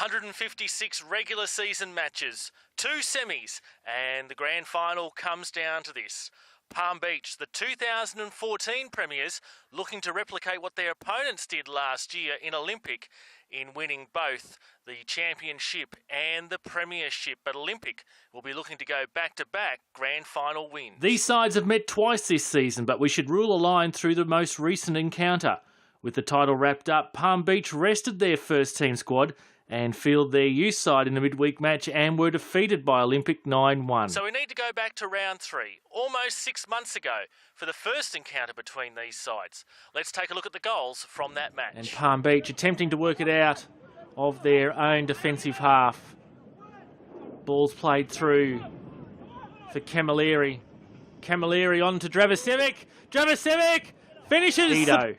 156 regular season matches, 2 semis, and the grand final comes down to this. Palm Beach, the 2014 premiers, looking to replicate what their opponents did last year in Olympic in winning both the championship and the premiership. But Olympic will be looking to go back-to-back grand final wins. These sides have met twice this season, but we should rule a line through the most recent encounter. With the title wrapped up, Palm Beach rested their first team squad and fielded their youth side in the midweek match and were defeated by Olympic 9-1. So we need to go back to round 3, almost 6 months ago, for the first encounter between these sides. Let's take a look at the goals from that match. And Palm Beach attempting to work it out of their own defensive half. Ball's played through for Camilleri. Camilleri on to Dravicevic. Dravicevic finishes. Edo.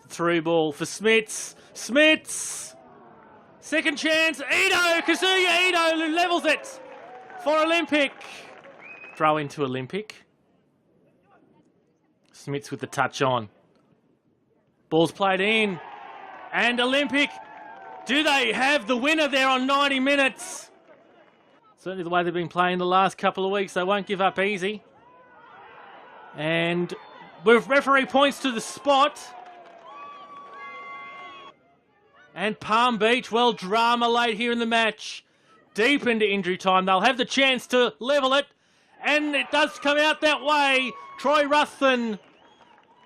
Through ball for Smits. Smits! Second chance, Edo! Kazuya Edo levels it for Olympic. Throw into Olympic. Smits with the touch on. Ball's played in. And Olympic, do they have the winner there on 90 minutes? Certainly the way they've been playing the last couple of weeks, they won't give up easy. And with referee points to the spot. And Palm Beach, well, drama late here in the match. Deep into injury time. They'll have the chance to level it. And it does come out that way. Troy Ruthven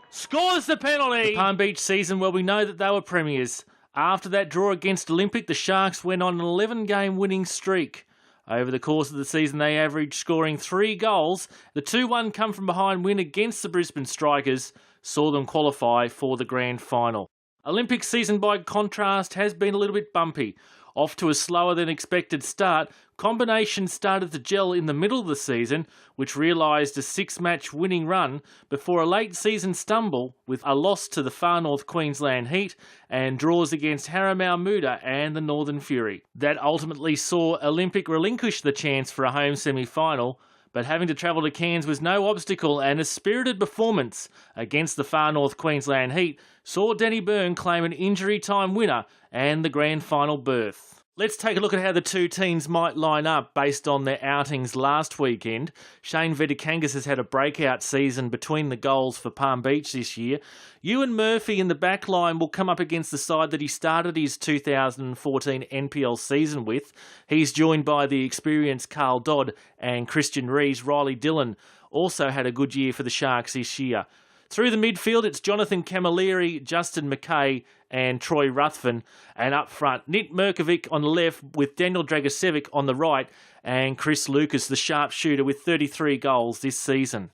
scores the penalty. The Palm Beach season, well, we know that they were premiers. After that draw against Olympic, the Sharks went on an 11-game winning streak. Over the course of the season, they averaged scoring 3 goals. The 2-1 come-from-behind win against the Brisbane Strikers saw them qualify for the grand final. Olympic season, by contrast, has been a little bit bumpy. Off to a slower than expected start, combinations started to gel in the middle of the season, which realised a 6-match winning run before a late season stumble with a loss to the Far North Queensland Heat and draws against Haramau Muda and the Northern Fury. That ultimately saw Olympic relinquish the chance for a home semi-final, but having to travel to Cairns was no obstacle, and a spirited performance against the Far North Queensland Heat saw Danny Byrne claim an injury time winner and the grand final berth. Let's take a look at how the two teams might line up based on their outings last weekend. Shane Vedakangas has had a breakout season between the goals for Palm Beach this year. Ewan Murphy in the back line will come up against the side that he started his 2014 NPL season with. He's joined by the experienced Carl Dodd and Christian Rees. Riley Dillon also had a good year for the Sharks this year. Through the midfield, it's Jonathan Camilleri, Justin McKay and Troy Ruthven. And up front, Nick Merkovic on the left with Daniel Dragicevic on the right and Chris Lucas, the sharpshooter, with 33 goals this season.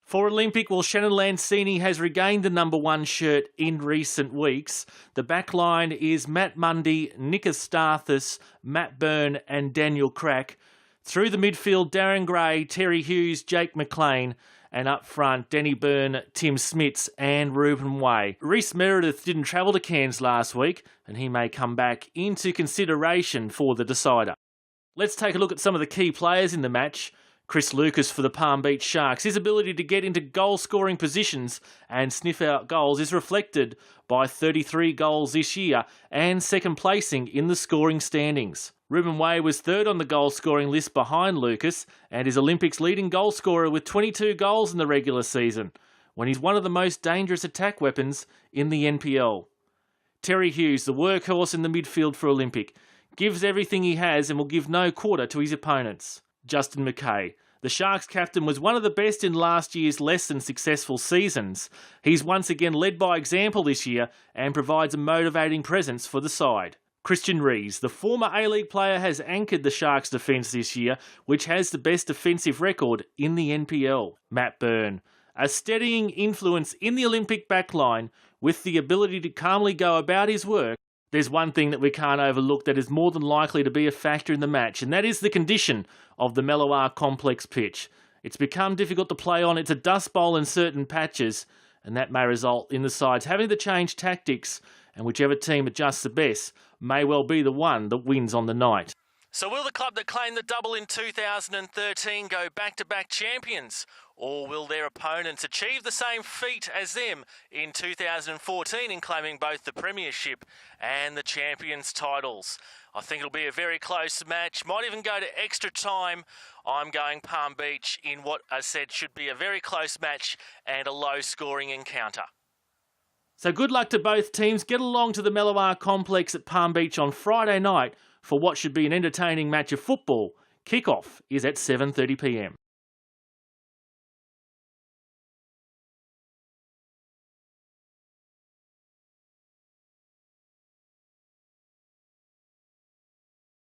For Olympic, well, Shannon Lancini has regained the number 1 shirt in recent weeks. The back line is Matt Mundy, Nick Astarthus, Matt Byrne and Daniel Crack. Through the midfield, Darren Gray, Terry Hughes, Jake McLean. And up front, Danny Byrne, Tim Smits and Reuben Way. Reese Meredith didn't travel to Cairns last week, and he may come back into consideration for the decider. Let's take a look at some of the key players in the match. Chris Lucas for the Palm Beach Sharks. His ability to get into goal-scoring positions and sniff out goals is reflected by 33 goals this year and second placing in the scoring standings. Reuben Way was third on the goal-scoring list behind Lucas and is Olympics' leading goal scorer with 22 goals in the regular season, when he's one of the most dangerous attack weapons in the NPL. Terry Hughes, the workhorse in the midfield for Olympic, gives everything he has and will give no quarter to his opponents. Justin McKay, the Sharks captain, was one of the best in last year's less than successful seasons. He's once again led by example this year and provides a motivating presence for the side. Christian Rees, the former A-League player, has anchored the Sharks' defence this year, which has the best defensive record in the NPL. Matt Byrne, a steadying influence in the Olympic backline with the ability to calmly go about his work. There's one thing that we can't overlook that is more than likely to be a factor in the match, and that is the condition of the Mellowar complex pitch. It's become difficult to play on. It's a dust bowl in certain patches, and that may result in the sides having to change tactics, and whichever team adjusts the best may well be the one that wins on the night. So will the club that claimed the double in 2013 go back-to-back champions? Or will their opponents achieve the same feat as them in 2014 in claiming both the premiership and the champions titles? I think it'll be a very close match, might even go to extra time. I'm going Palm Beach in what I said should be a very close match and a low-scoring encounter. So good luck to both teams. Get along to the Mellowar Complex at Palm Beach on Friday night for what should be an entertaining match of football. Kick-off is at 7:30 p.m.